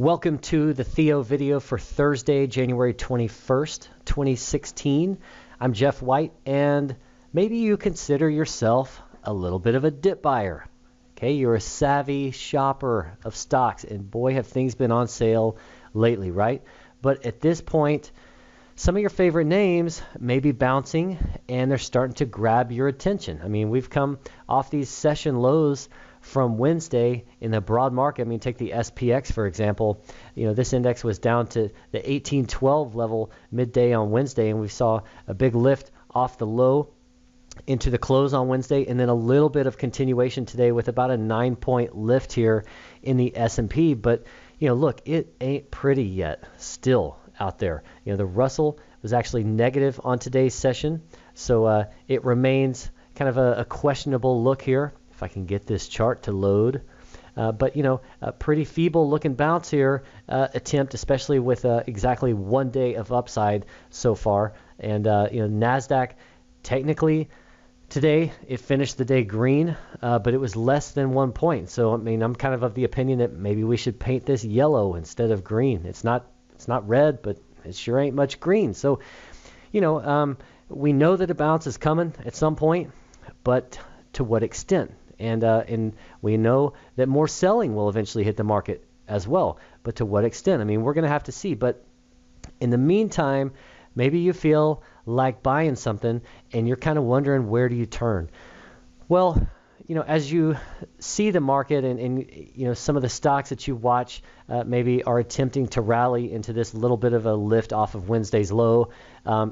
Welcome to the Theo video for Thursday, January 21st, 2016. I'm Jeff White, and maybe you consider yourself a little bit of a dip buyer. Okay, you're a savvy shopper of stocks, and boy, have things been on sale lately, right? But at this point, some of your favorite names may be bouncing, and they're starting to grab your attention. I mean, we've come off these session lows from Wednesday in the broad market. I mean, take the SPX, for example. You know, this index was down to the 1812 level midday on Wednesday, and we saw a big lift off the low into the close on Wednesday, and then a little bit of continuation today with about a 9-point lift here in the S&P. But, you know, look, it ain't pretty yet still out there. You know, the Russell was actually negative on today's session, so it remains kind of a questionable look here. If I can get this chart to load. But, you know, a pretty feeble looking bounce here attempt, especially with exactly 1 day of upside so far. And, you know, Nasdaq, technically today it finished the day green, but it was less than 1 point. So, I mean, I'm kind of the opinion that maybe we should paint this yellow instead of green. It's not red, but it sure ain't much green. So, you know, we know that a bounce is coming at some point, but to what extent? And we know that more selling will eventually hit the market as well. But to what extent? I mean, we're going to have to see. But in the meantime, maybe you feel like buying something and you're kind of wondering, where do you turn? Well, you know, as you see the market and you know, some of the stocks that you watch maybe are attempting to rally into this little bit of a lift off of Wednesday's low,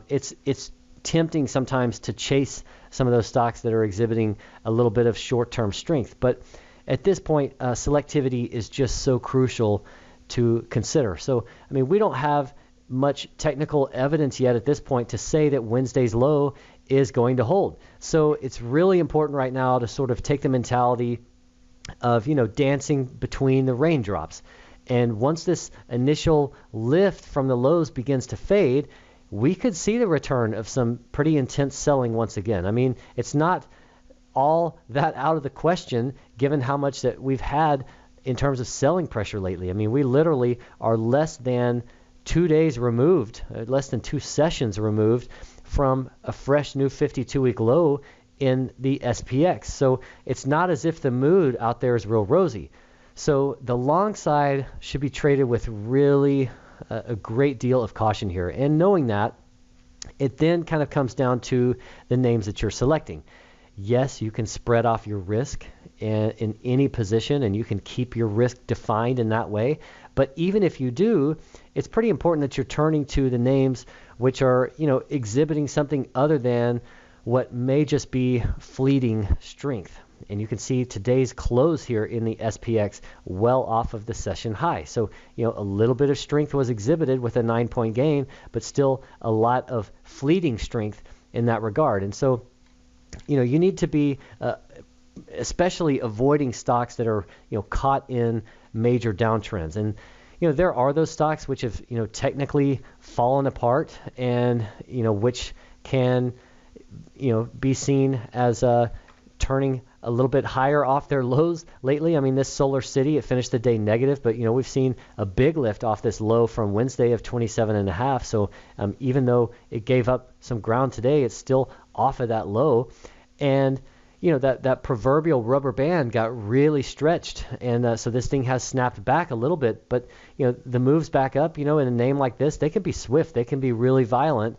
it's tempting sometimes to chase some of those stocks that are exhibiting a little bit of short-term strength. But at this point, selectivity is just so crucial to consider. So, I mean, we don't have much technical evidence yet at this point to say that Wednesday's low is going to hold. So it's really important right now to sort of take the mentality of, you know, dancing between the raindrops. And once this initial lift from the lows begins to fade, we could see the return of some pretty intense selling once again. I mean, it's not all that out of the question given how much that we've had in terms of selling pressure lately. I mean, we literally are less than 2 days removed, less than 2 sessions removed from a fresh new 52-week low in the SPX. So it's not as if the mood out there is real rosy. So the long side should be traded with really a great deal of caution here. And knowing that, it then kind of comes down to the names that you're selecting. Yes, you can spread off your risk in any position, and you can keep your risk defined in that way. But even if you do, it's pretty important that you're turning to the names which are, you know, exhibiting something other than what may just be fleeting strength. And you can see today's close here in the SPX well off of the session high. So, you know, a little bit of strength was exhibited with a 9-point gain, but still a lot of fleeting strength in that regard. And so, you know, you need to be especially avoiding stocks that are, you know, caught in major downtrends. And, you know, there are those stocks which have, you know, technically fallen apart and, you know, which can, you know, be seen as turning a little bit higher off their lows lately. I mean, this SolarCity, it finished the day negative, but, you know, we've seen a big lift off this low from Wednesday of 27.5. So even though it gave up some ground today, it's still off of that low. And, you know, that proverbial rubber band got really stretched. And so this thing has snapped back a little bit. But, you know, the moves back up, you know, in a name like this, they can be swift. They can be really violent.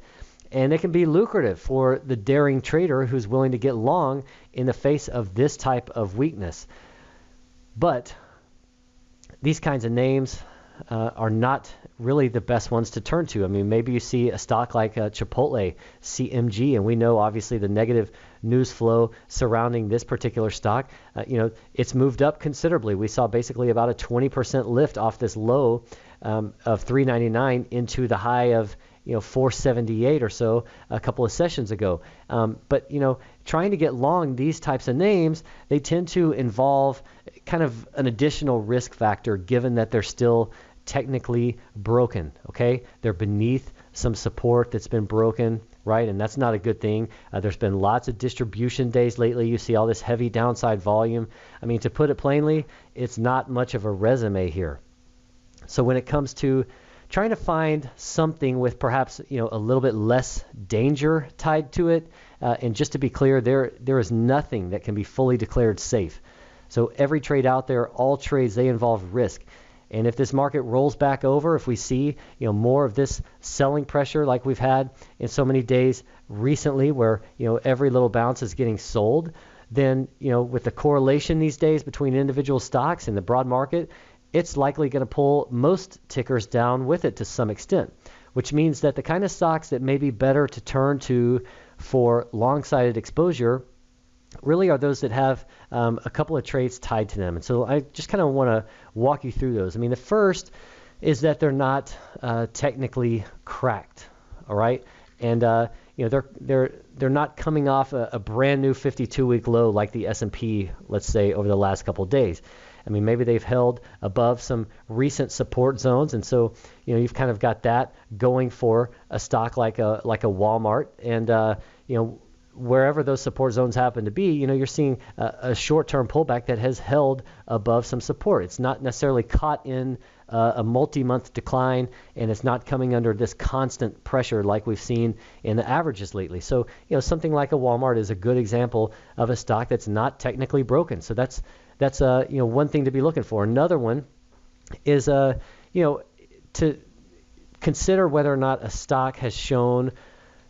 And it can be lucrative for the daring trader who's willing to get long in the face of this type of weakness. But these kinds of names are not really the best ones to turn to. I mean, maybe you see a stock like Chipotle, CMG, and we know obviously the negative news flow surrounding this particular stock. You know, it's moved up considerably. We saw basically about a 20% lift off this low of $3.99 into the high of, you know, 478 or so a couple of sessions ago. But, you know, trying to get long these types of names, they tend to involve kind of an additional risk factor given that they're still technically broken, okay? They're beneath some support that's been broken, right? And that's not a good thing. There's been lots of distribution days lately. You see all this heavy downside volume. I mean, to put it plainly, it's not much of a resume here. So when it comes to trying to find something with perhaps a little bit less danger tied to it, and just to be clear, there is nothing that can be fully declared safe. So every trade out there, all trades, they involve risk. And if this market rolls back over, if we see more of this selling pressure like we've had in so many days recently, where every little bounce is getting sold, then with the correlation these days between individual stocks and the broad market, it's likely going to pull most tickers down with it to some extent, which means that the kind of stocks that may be better to turn to for long-sided exposure really are those that have a couple of trades tied to them. And so I just kind of want to walk you through those. I mean, the first is that they're not technically cracked, all right? And they're not coming off a brand new 52-week low like the S&P, let's say, over the last couple of days. I mean, maybe they've held above some recent support zones, and so you've kind of got that going for a stock like a Walmart, and wherever those support zones happen to be, you're seeing a short-term pullback that has held above some support. It's not necessarily caught in a multi-month decline, and it's not coming under this constant pressure like we've seen in the averages lately. So, something like a Walmart is a good example of a stock that's not technically broken. So that's one thing to be looking for. Another one is to consider whether or not a stock has shown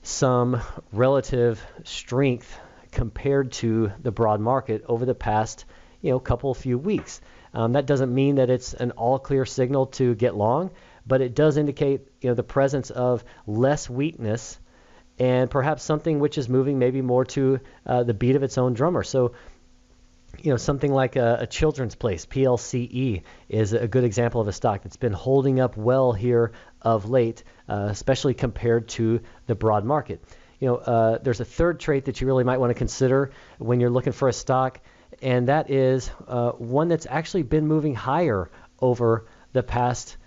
some relative strength compared to the broad market over the past few weeks. That doesn't mean that it's an all clear signal to get long, but it does indicate the presence of less weakness and perhaps something which is moving maybe more to the beat of its own drummer. So something like a Children's Place, PLCE, is a good example of a stock that's been holding up well here of late, especially compared to the broad market. There's a third trait that you really might want to consider when you're looking for a stock, and that is one that's actually been moving higher over the past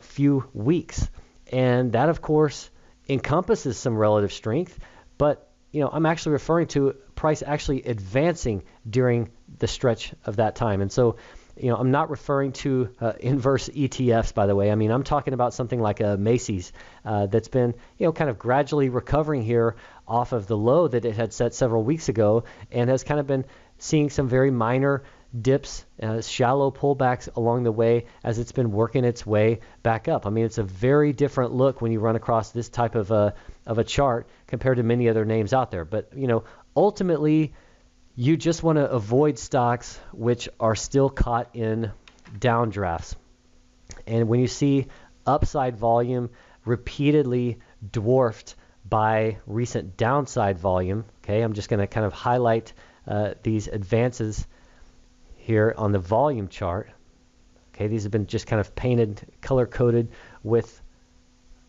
few weeks. And that, of course, encompasses some relative strength, but I'm actually referring to price actually advancing during the stretch of that time. And so, I'm not referring to inverse ETFs, by the way. I mean, I'm talking about something like a Macy's that's been, kind of gradually recovering here off of the low that it had set several weeks ago, and has kind of been seeing some very minor dips, shallow pullbacks along the way as it's been working its way back up. I mean, it's a very different look when you run across this type of a chart compared to many other names out there. But, ultimately, you just want to avoid stocks which are still caught in downdrafts. And when you see upside volume repeatedly dwarfed by recent downside volume, okay, I'm just going to kind of highlight these advances here on the volume chart. Okay, these have been just kind of painted, color-coded with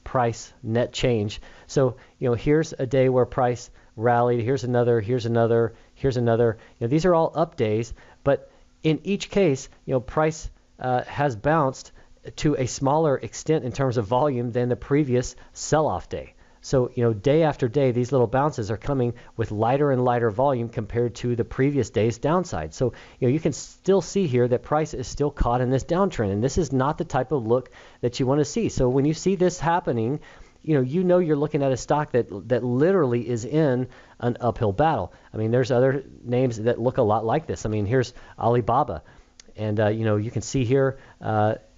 price net change. So, here's a day where price rallied, here's another, here's another, here's another. These are all up days, but in each case, price has bounced to a smaller extent in terms of volume than the previous sell-off day. So, day after day, these little bounces are coming with lighter and lighter volume compared to the previous day's downside. So, you can still see here that price is still caught in this downtrend, and this is not the type of look that you want to see. So when you see this happening, you're looking at a stock that literally is in an uphill battle. I mean, there's other names that look a lot like this. I mean, here's Alibaba. And, you can see here,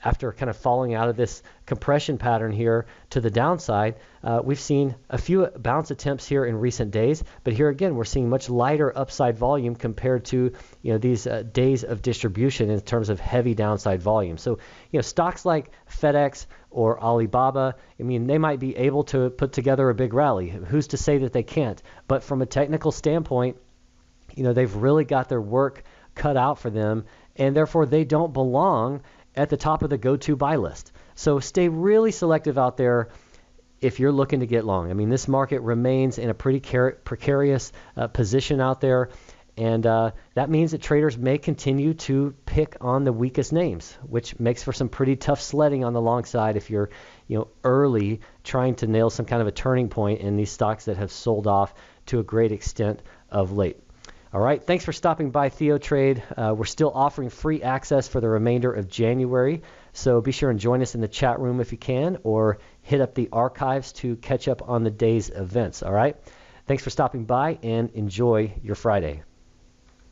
after kind of falling out of this compression pattern here to the downside, we've seen a few bounce attempts here in recent days. But here again, we're seeing much lighter upside volume compared to, these days of distribution in terms of heavy downside volume. So, stocks like FedEx or Alibaba, I mean, they might be able to put together a big rally. Who's to say that they can't? But from a technical standpoint, they've really got their work cut out for them, and therefore they don't belong at the top of the go-to buy list. So stay really selective out there if you're looking to get long. I mean, this market remains in a pretty precarious position out there, and that means that traders may continue to pick on the weakest names, which makes for some pretty tough sledding on the long side if you're early trying to nail some kind of a turning point in these stocks that have sold off to a great extent of late. All right, thanks for stopping by TheoTrade. We're still offering free access for the remainder of January, so be sure and join us in the chat room if you can, or hit up the archives to catch up on the day's events. All right, thanks for stopping by, and enjoy your Friday.